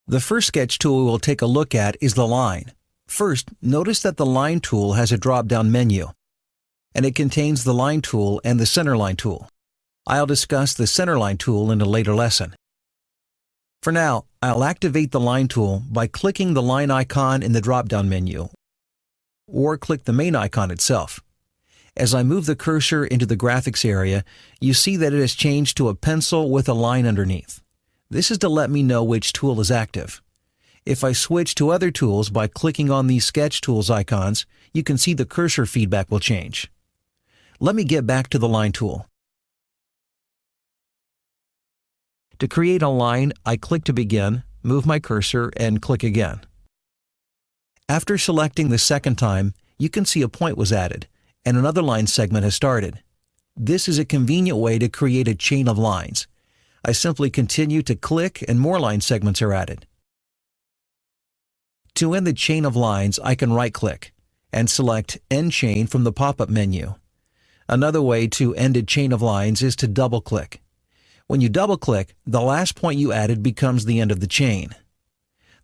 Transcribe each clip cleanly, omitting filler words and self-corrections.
The first sketch tool we will take a look at is the line. First, notice that the line tool has a drop-down menu, and it contains the line tool and the centerline tool. I'll discuss the centerline tool in a later lesson. For now, I'll activate the line tool by clicking the line icon in the drop-down menu, or click the main icon itself. As I move the cursor into the graphics area, you see that it has changed to a pencil with a line underneath. This is to let me know which tool is active. If I switch to other tools by clicking on these sketch tools icons, you can see the cursor feedback will change. Let me get back to the line tool. To create a line, I click to begin, move my cursor, and click again. After selecting the second time, you can see a point was added, and another line segment has started. This is a convenient way to create a chain of lines. I simply continue to click and more line segments are added. To end the chain of lines, I can right-click and select End Chain from the pop-up menu. Another way to end a chain of lines is to double-click. When you double-click, the last point you added becomes the end of the chain.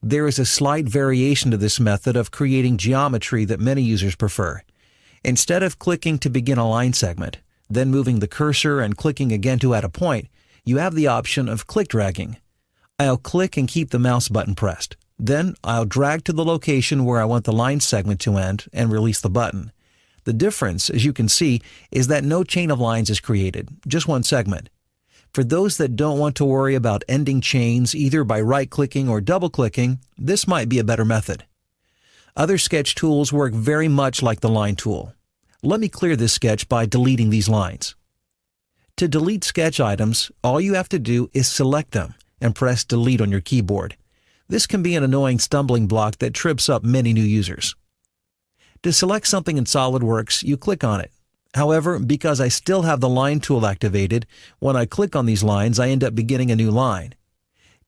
There is a slight variation to this method of creating geometry that many users prefer. Instead of clicking to begin a line segment, then moving the cursor and clicking again to add a point, you have the option of click dragging. I'll click and keep the mouse button pressed. Then I'll drag to the location where I want the line segment to end and release the button. The difference, as you can see, is that no chain of lines is created, just one segment. For those that don't want to worry about ending chains either by right-clicking or double-clicking, this might be a better method. Other sketch tools work very much like the line tool. Let me clear this sketch by deleting these lines. To delete sketch items, all you have to do is select them and press Delete on your keyboard. This can be an annoying stumbling block that trips up many new users. To select something in SolidWorks, you click on it. However, because I still have the line tool activated, when I click on these lines, I end up beginning a new line.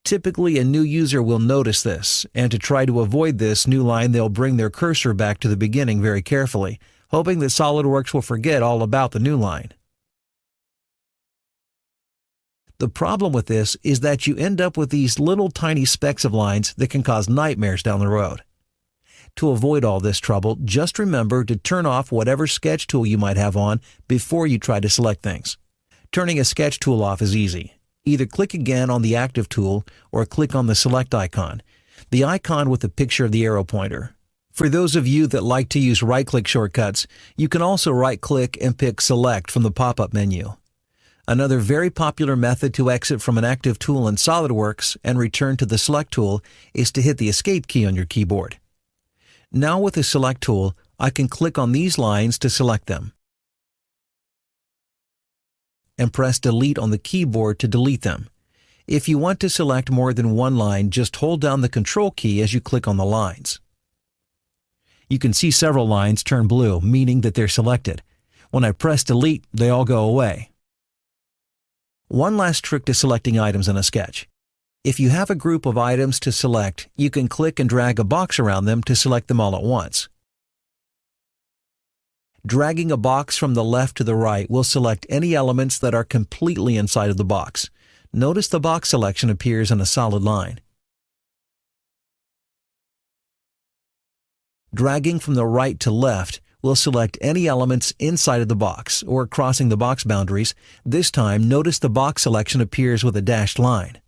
Typically, a new user will notice this, and to try to avoid this new line, they'll bring their cursor back to the beginning very carefully, hoping that SolidWorks will forget all about the new line. The problem with this is that you end up with these little tiny specks of lines that can cause nightmares down the road. To avoid all this trouble, just remember to turn off whatever sketch tool you might have on before you try to select things. Turning a sketch tool off is easy. Either click again on the active tool or click on the select icon, the icon with the picture of the arrow pointer. For those of you that like to use right-click shortcuts, you can also right-click and pick Select from the pop-up menu. Another very popular method to exit from an active tool in SolidWorks and return to the Select tool is to hit the Escape key on your keyboard. Now with the Select tool, I can click on these lines to select them and press Delete on the keyboard to delete them. If you want to select more than one line, just hold down the Control key as you click on the lines. You can see several lines turn blue, meaning that they're selected. When I press Delete, they all go away. One last trick to selecting items in a sketch. If you have a group of items to select, you can click and drag a box around them to select them all at once. Dragging a box from the left to the right will select any elements that are completely inside of the box. Notice the box selection appears in a solid line. Dragging from the right to left will select any elements inside of the box or crossing the box boundaries. This time, notice the box selection appears with a dashed line.